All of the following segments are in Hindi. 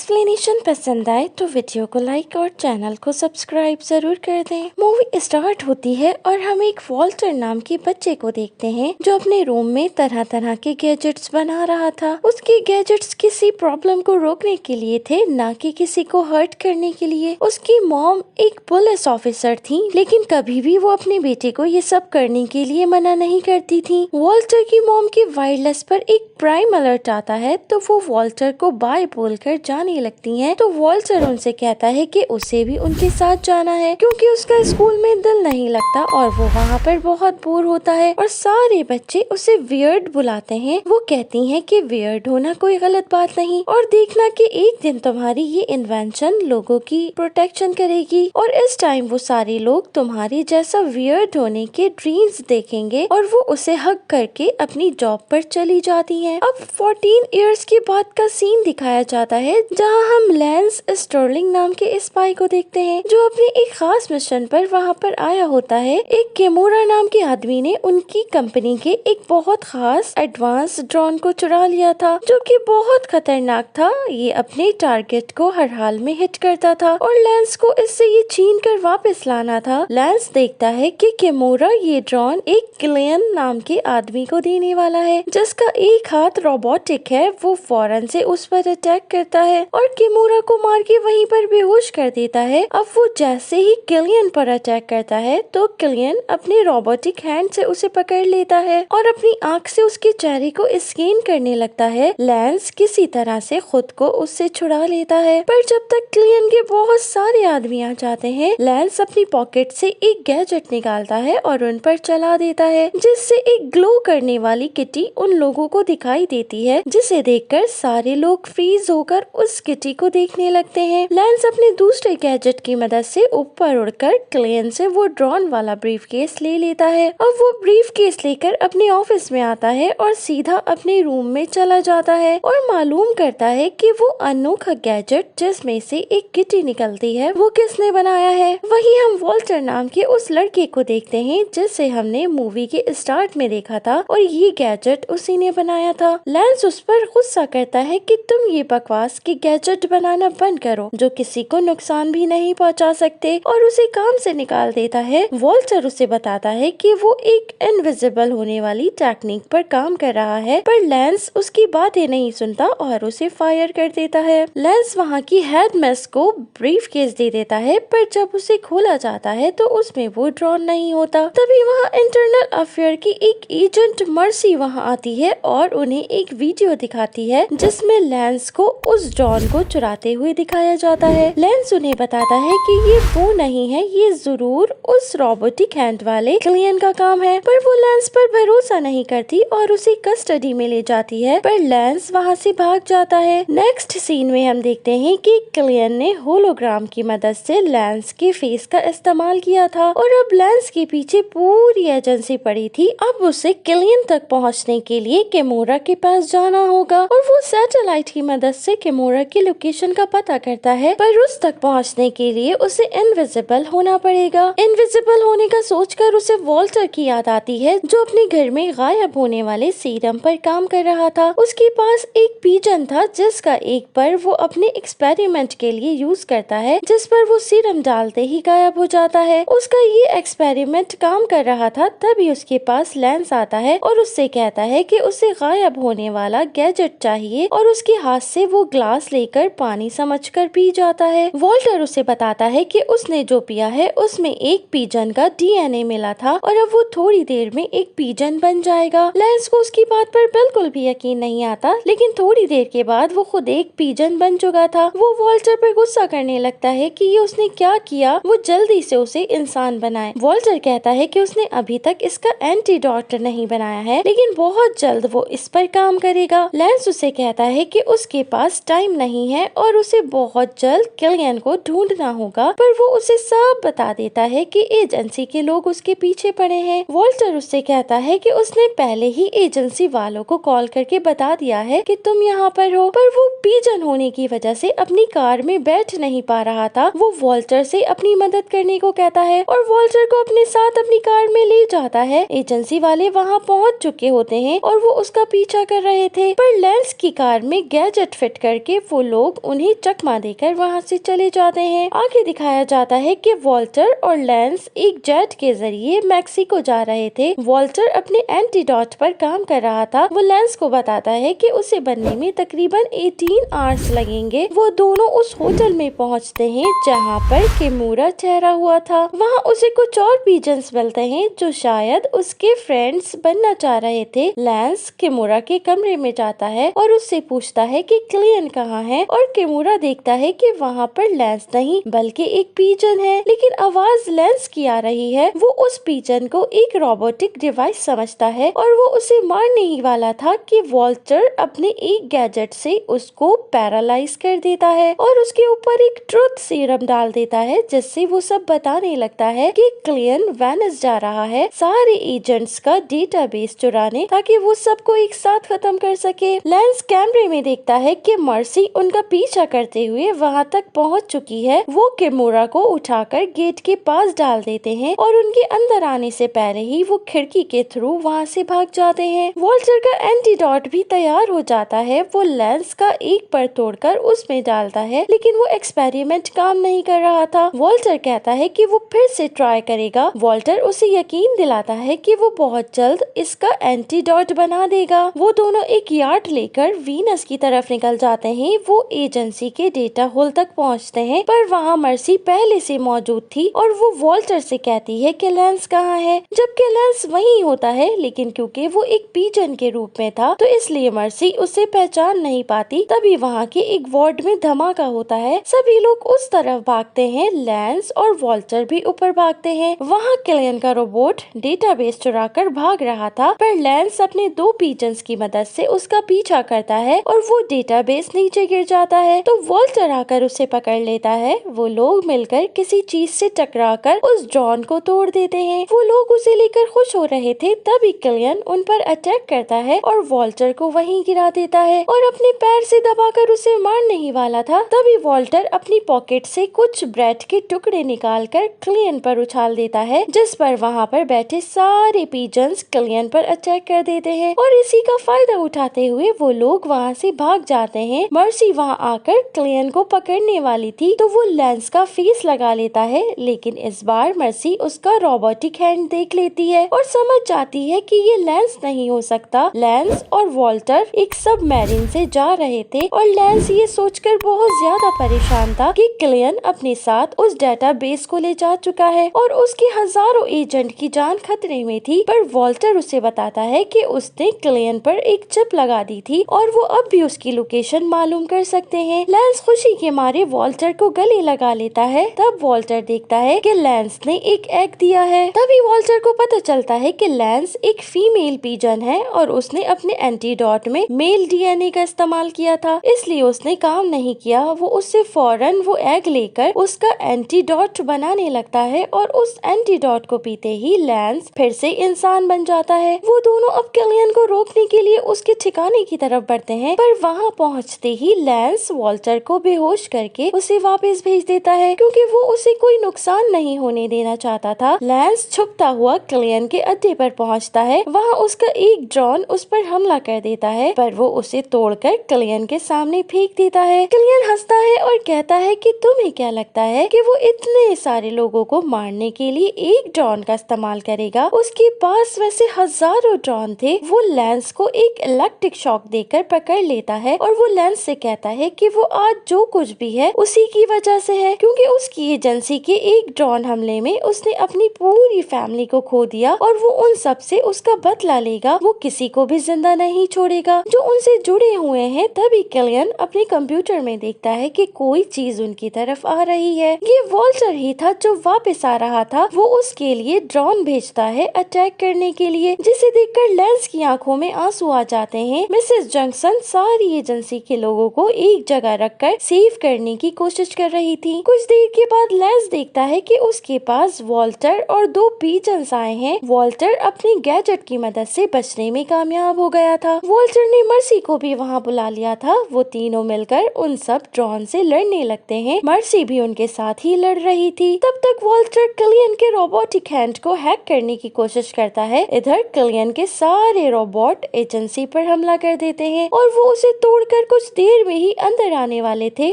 एक्सप्लेनेशन पसंद आए तो वीडियो को लाइक और चैनल को सब्सक्राइब जरूर कर दें। मूवी स्टार्ट होती है और हम एक वॉल्टर नाम के बच्चे को देखते हैं जो अपने रूम में तरह तरह के गैजेट्स बना रहा था। उसके गैजेट्स किसी प्रॉब्लम को रोकने के लिए थे, ना कि किसी को हर्ट करने के लिए। उसकी मॉम एक पुलिस ऑफिसर थी, लेकिन कभी भी वो अपने बेटे को ये सब करने के लिए मना नहीं करती थी। वॉल्टर की मॉम के वायरलेस पर एक प्राइम अलर्ट आता है तो वो वॉल्टर को बाय बोलकर जाने लगती हैं। तो वॉल्टर उनसे कहता है कि उसे भी उनके साथ जाना है क्योंकि उसका स्कूल में दिल नहीं लगता और वो वहाँ पर बहुत बोर होता है और सारे बच्चे उसे वियर्ड बुलाते हैं। वो कहती हैं कि वियर्ड होना कोई गलत बात नहीं और देखना कि एक दिन तुम्हारी ये इन्वेंशन लोगों की प्रोटेक्शन करेगी और इस टाइम वो सारे लोग तुम्हारी जैसा वियर्ड होने के ड्रीम्स देखेंगे और वो उसे हग करके अपनी जॉब पर चली जाती हैं। अब 14 इयर्स के बाद का सीन दिखाया जाता है जहां हम लैंस स्टर्लिंग नाम के स्पाई को देखते हैं जो अपने एक खास मिशन पर वहां पर आया होता है। एक केमोरा नाम के आदमी ने उनकी कंपनी के एक बहुत खास एडवांस ड्रोन को चुरा लिया था जो कि बहुत खतरनाक था। ये अपने टारगेट को हर हाल में हिट करता था और लैंस को इससे ये छीन कर वापस लाना था। लैंस देखता है कि केमोरा ये ड्रोन एक किलियन नाम के आदमी को देने वाला है जिसका एक हाथ रोबोटिक है। वो फौरन से उस पर अटैक करता है और किमोरा को मार के वहीं पर बेहोश कर देता है। अब वो जैसे ही किलियन पर अटैक करता है तो किलियन अपने रोबोटिक हैंड से उसे पकड़ लेता है और अपनी आंख से उसके चेहरे को स्कैन करने लगता है। लैंस किसी तरह से खुद को उससे छुड़ा लेता है, पर जब तक किलियन के बहुत सारे आदमी आ जाते हैं, लैंस अपनी पॉकेट से एक गैजेट निकालता है और उन पर चला देता है जिससे एक ग्लो करने वाली किटी उन लोगों को दिखाई देती है, जिसे देखकर सारे लोग फ्रीज होकर उस किटी को देखने लगते हैं। लैंस अपने दूसरे गैजेट की मदद से ऊपर उड़कर किलियन से वो ड्रोन वाला ब्रीफकेस ले लेता है। अब वो ब्रीफकेस लेकर अपने ऑफिस में आता है और सीधा अपने रूम में चला जाता है और मालूम करता है कि वो अनोखा गैजेट जिसमें से एक किटी निकलती है वो किसने बनाया है। वहीं हम वॉल्टर नाम के उस लड़के को देखते हैं जिसे हमने मूवी के स्टार्ट में देखा था और ये गैजेट उसी ने बनाया था। लैंस उस पर गुस्सा करता है कि तुम ये बकवास के गैजेट बनाना बंद करो जो किसी को नुकसान भी नहीं पहुंचा सकते और उसे काम से निकाल देता है। वॉल्टर उसे बताता है कि वो एक इनविजिबल होने वाली टेक्निक पर काम कर रहा है, पर लैंस उसकी बातें नहीं सुनता और उसे फायर कर देता है। लैंस वहाँ की हेडमिस को ब्रीफकेस दे देता है, पर जब उसे खोला जाता है तो उसमें वो ड्रोन नहीं होता। तभी वहाँ इंटरनल अफेयर की एक एजेंट मर्सी वहाँ आती है और उन्हें एक वीडियो दिखाती है जिसमें लैंस को उस ड्रोन को चुराते हुए दिखाया जाता है। लैंस उन्हें बताता है कि ये वो नहीं है, ये जरूर उस रोबोटिक हैंड वाले किलियन का काम है, पर वो लैंस पर भरोसा नहीं करती और उसे कस्टडी में ले जाती है, पर लैंस वहाँ से भाग जाता है। नेक्स्ट सीन में हम देखते हैं कि किलियन ने होलोग्राम की मदद से लैंस के फेस का इस्तेमाल किया था और अब लैंस के पीछे पूरी एजेंसी पड़ी थी। अब उसे किलियन तक पहुँचने के लिए केमोरा के पास जाना होगा और वो सैटेलाइट की मदद से केमोरा की लोकेशन का पता करता है, पर उस तक पहुंचने के लिए उसे इनविजिबल होना पड़ेगा। इनविजिबल होने का सोचकर उसे वॉल्टर की याद आती है जो अपने घर में गायब होने वाले सीरम पर काम कर रहा था। उसके पास एक पिजन था जिसका एक पर वो अपने एक्सपेरिमेंट के लिए यूज करता है, जिस पर वो सीरम डालते ही गायब हो जाता है। उसका ये एक्सपेरिमेंट काम कर रहा था, तभी उसके पास लैंस आता है और उससे कहता है कि उसे गायब होने वाला गैजेट चाहिए और उसके हाथ से वो ग्लास लेकर पानी समझकर पी जाता है। वॉल्टर उसे बताता है कि उसने जो पिया है उसमें एक पिजन का डीएनए मिला था और अब वो थोड़ी देर में एक पिजन बन जाएगा। लैंस को उसकी बात पर बिल्कुल भी यकीन नहीं आता, लेकिन थोड़ी देर के बाद वो खुद एक पिजन बन चुका था। वो वॉल्टर पर गुस्सा करने लगता है कि ये उसने क्या किया, वो जल्दी से उसे इंसान बनाए। वॉल्टर कहता है कि उसने अभी तक इसका एंटीडोट नहीं बनाया है, लेकिन बहुत जल्द वो इस पर काम करेगा। लैंस उसे कहता है कि उसके पास टाइम नहीं है और उसे बहुत जल्द किलियन को ढूंढना होगा, पर वो उसे सब बता देता है कि एजेंसी के लोग उसके पीछे पड़े हैं। वॉल्टर उससे कहता है कि उसने पहले ही एजेंसी वालों को कॉल करके बता दिया है कि तुम यहाँ पर हो, पर वो पिजन होने की वजह से अपनी कार में बैठ नहीं पा रहा था। वो वॉल्टर से अपनी मदद करने को कहता है और वॉल्टर को अपने साथ अपनी कार में ले जाता है। एजेंसी वाले वहाँ पहुँच चुके होते हैं और वो उसका पीछा कर रहे थे, पर लैंस की कार में गैजेट फिट करके वो वो लोग उन्हें चकमा देकर वहाँ से चले जाते हैं। आगे दिखाया जाता है कि वॉल्टर और लैंस एक जेट के जरिए मैक्सिको जा रहे थे। वॉल्टर अपने एंटीडोट पर काम कर रहा था। वो लैंस को बताता है कि उसे बनने में तकरीबन 18 आवर्स लगेंगे। वो दोनों उस होटल में पहुंचते हैं जहां पर किमूरा ठहरा हुआ था। वहां उसे कुछ और पिजन्स मिलते हैं जो शायद उसके फ्रेंड्स बनना चाह रहे थे। लैंस किमूरा के कमरे में जाता है और उससे पूछता है कि क्लियन कहाँ है, और किमूरा देखता है कि वहाँ पर लैंस नहीं बल्कि एक पिजन है, लेकिन आवाज लैंस की आ रही है। वो उस पिजन को एक रोबोटिक डिवाइस समझता है और वो उसे मारने ही वाला था कि वॉल्टर अपने एक गैजेट से उसको पैरालाइज कर देता है और उसके ऊपर एक ट्रुथ सीरम डाल देता है, जिससे वो सब बताने लगता है कि क्लियन वेनिस जा रहा है सारे एजेंट्स का डेटाबेस चुराने, ताकि वो सबको एक साथ खत्म कर सके। लैंस कैमरे में देखता है कि मर्सी उनका पीछा करते हुए वहां तक पहुंच चुकी है। वो किमूरा को उठाकर गेट के पास डाल देते हैं और उनके अंदर आने से पहले ही वो खिड़की के थ्रू वहां से भाग जाते हैं। वॉल्टर का एंटीडोट भी तैयार हो जाता है। वो लैंस का एक पर तोड़कर उसमें डालता है, लेकिन वो एक्सपेरिमेंट काम नहीं कर रहा था। वॉल्टर कहता है कि वो फिर से ट्राई करेगा। वॉल्टर उसे यकीन दिलाता है कि वो बहुत जल्द इसका एंटीडोट बना देगा। वो दोनों एक यार्ड लेकर वीनस की तरफ निकल जाते हैं। वो एजेंसी के डेटा होल तक पहुंचते हैं, पर वहां मर्सी पहले से मौजूद थी और वो वॉल्टर से कहती है कि लैंस कहाँ है, जबकि लैंस वहीं होता है, लेकिन क्योंकि वो एक पिजन के रूप में था तो इसलिए मर्सी उसे पहचान नहीं पाती। तभी वहाँ के एक वार्ड में धमाका होता है। सभी लोग उस तरफ भागते हैं। लैंस और वॉल्टर भी ऊपर भागते हैं। वहाँ क्लियन का रोबोट डेटाबेस चुराकर भाग रहा था, पर लैंस अपने 2 पिजन्स की मदद से उसका पीछा करता है और वो डेटाबेस नीचे गिर जाता है तो वॉल्टर आकर उसे पकड़ लेता है। वो लोग मिलकर किसी चीज से टकराकर उस ड्रोन को तोड़ देते हैं। वो लोग उसे लेकर खुश हो रहे थे, तभी क्लियन उन पर अटैक करता है और वॉल्टर को वहीं गिरा देता है और अपने पैर से दबाकर उसे मारने ही वाला था। तभी वॉल्टर अपनी पॉकेट से कुछ ब्रेड के टुकड़े निकालकर क्लियन पर उछाल देता है, जिस पर वहाँ पर बैठे सारे पिजन्स क्लियन पर अटैक कर देते हैं और इसी का फायदा उठाते हुए वो लोग वहाँ से भाग जाते हैं। मर्सी वहाँ आकर क्लियन को पकड़ने वाली थी तो वो लैंस का फेस लगा लेता है, लेकिन इस बार मर्सी उसका रोबोटिक हैंड देख लेती है और समझ जाती है कि ये लैंस नहीं हो सकता। लैंस और वॉल्टर एक सबमरीन से जा रहे थे और लैंस ये सोचकर बहुत ज्यादा परेशान था कि क्लियन अपने साथ उस डेटाबेस को ले जा चुका है और उसके हजारों एजेंट की जान खतरे में थी। पर वॉल्टर उसे बताता है कि उसने क्लियन पर एक चिप लगा दी थी और वो अब भी उसकी लोकेशन मालूम कर सकते हैं। लैंस खुशी के मारे वॉल्टर को गले लगा लेता है। तब वॉल्टर देखता है कि लैंस ने एक एग दिया है। तभी वॉल्टर को पता चलता है कि लैंस एक फीमेल पिजन है और उसने अपने एंटीडोट में मेल डीएनए का इस्तेमाल किया था, इसलिए उसने काम नहीं किया। वो उससे फौरन वो एग लेकर उसका एंटीडोट बनाने लगता है और उस एंटीडोट को पीते ही लैंस फिर से इंसान बन जाता है। वो दोनों अब क्लियन को रोकने के लिए उसके ठिकाने की तरफ बढ़ते हैं, पर वहाँ पहुँचते ही लैंस वॉल्टर को बेहोश करके उसे वापस भेज देता है, क्योंकि वो उसे कोई नुकसान नहीं होने देना चाहता था। लैंस छुपता हुआ क्लियन के अड्डे पर पहुँचता है। वहाँ उसका एक ड्रोन उस पर हमला कर देता है, पर वो उसे तोड़कर क्लियन के सामने फेंक देता है। क्लियन हंसता है और कहता है कि तुम्हें क्या लगता है कि वो इतने सारे लोगों को मारने के लिए एक ड्रोन का इस्तेमाल करेगा? उसके पास वैसे हजारों ड्रोन थे। वो लैंस को एक इलेक्ट्रिक शॉक देकर पकड़ लेता है और वो लैंस से कहता है कि वो आज जो कुछ भी है उसी की वजह से है, क्योंकि उसकी एजेंसी के एक ड्रोन हमले में उसने अपनी पूरी फैमिली को खो दिया और वो उन सब से उसका बदला लेगा। वो किसी को भी जिंदा नहीं छोड़ेगा जो उनसे जुड़े हुए हैं। तभी क्लियन अपने कंप्यूटर में देखता है कि कोई चीज उनकी तरफ आ रही है। ये वॉल्टर ही था जो वापस आ रहा था। वो उसके लिए ड्रोन भेजता है अटैक करने के लिए, जिसे देखकर लैंस की आंखों में आंसू आ जाते हैं। मिसेस जंक्शन सारी एजेंसी के लोगों को एक जगह रखकर सेव करने की कोशिश कर रही थी। कुछ देर के बाद लैंस देखता है कि उसके पास वॉल्टर और 2 पिजन्स आए हैं। वॉल्टर अपने गैजेट की मदद से बचने में कामयाब हो गया था। वॉल्टर ने मर्सी को भी वहाँ बुला लिया था। वो तीनों मिलकर उन सब ड्रोन से लड़ने लगते हैं। मर्सी भी उनके साथ ही लड़ रही थी। तब तक वॉल्टर क्लियन के रोबोटिक हैंड को हैक करने की कोशिश करता है। इधर क्लियन के सारे रोबोट एजेंसी पर हमला कर देते हैं और वो उसे तोड़कर कुछ देर में ही अंदर आने वाले थे।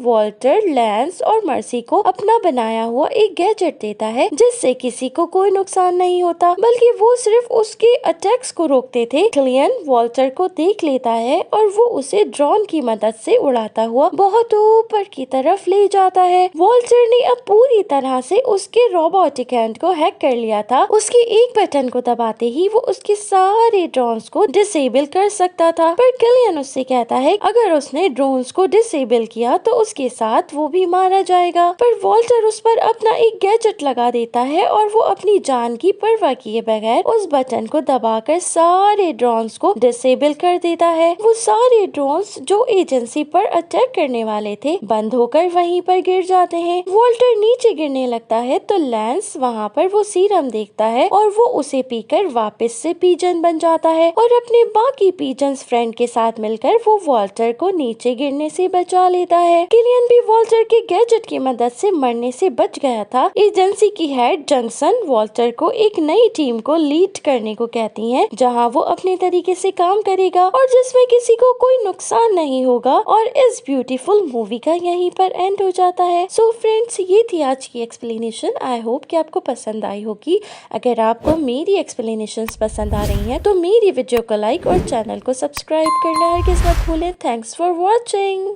वॉल्टर लैंस और मर्सी को अपना बनाया हुआ एक गैजेट देता है जिससे किसी को कोई नुकसान नहीं होता, बल्कि वो सिर्फ उसके अटैक्स को रोकते थे। किलियन वॉल्टर को देख लेता है और वो उसे ड्रोन की मदद से उड़ाता हुआ बहुत ऊपर की तरफ ले जाता है। वॉल्टर ने अब पूरी तरह से उसके रोबोटिक हैंड को हैक कर लिया था। उसके एक बटन को दबाते ही वो उसके सारे ड्रोन्स को डिसेबल कर सकता था, पर किलियन उससे कहता है अगर उसने ड्रोन्स को डिसेबल किया तो उसके साथ वो भी मारा जाएगा। पर वॉल्टर उस पर अपना एक गैजेट लगा देता है और वो अपनी जान की परवाह किए बगैर उस बटन को दबाकर सारे ड्रोन्स को डिसेबल कर देता है। वो सारे ड्रोन्स जो एजेंसी पर अटैक करने वाले थे बंद होकर वहीं पर गिर जाते हैं। वॉल्टर नीचे गिरने लगता है तो लैंस वहाँ पर वो सीरम देखता है और वो उसे पीकर वापस से पीजन बन जाता है और अपने बाकी पीजन्स फ्रेंड के साथ मिलकर वो वॉल्टर को नीचे गिरने से बचा लेता है। किलियन भी वॉल्टर के गैजेट की मदद से मरने से बच गया था। एजेंसी की हेड जंक्शन वॉल्टर को एक नई टीम को लीड करने को कहती है जहाँ वो अपने तरीके से काम करेगा और जिसमें किसी को कोई नुकसान नहीं होगा। और इस ब्यूटीफुल मूवी का यहीं पर एंड हो जाता है। सो फ्रेंड्स, ये थी आज की एक्सप्लेनेशन। आई होप कि आपको पसंद आई होगी। अगर आपको मेरी एक्सप्लेनेशंस पसंद आ रही हैं तो मेरी वीडियो को लाइक और चैनल को सब्सक्राइब करना हरगिज़ मत भूलें। Thanks for watching.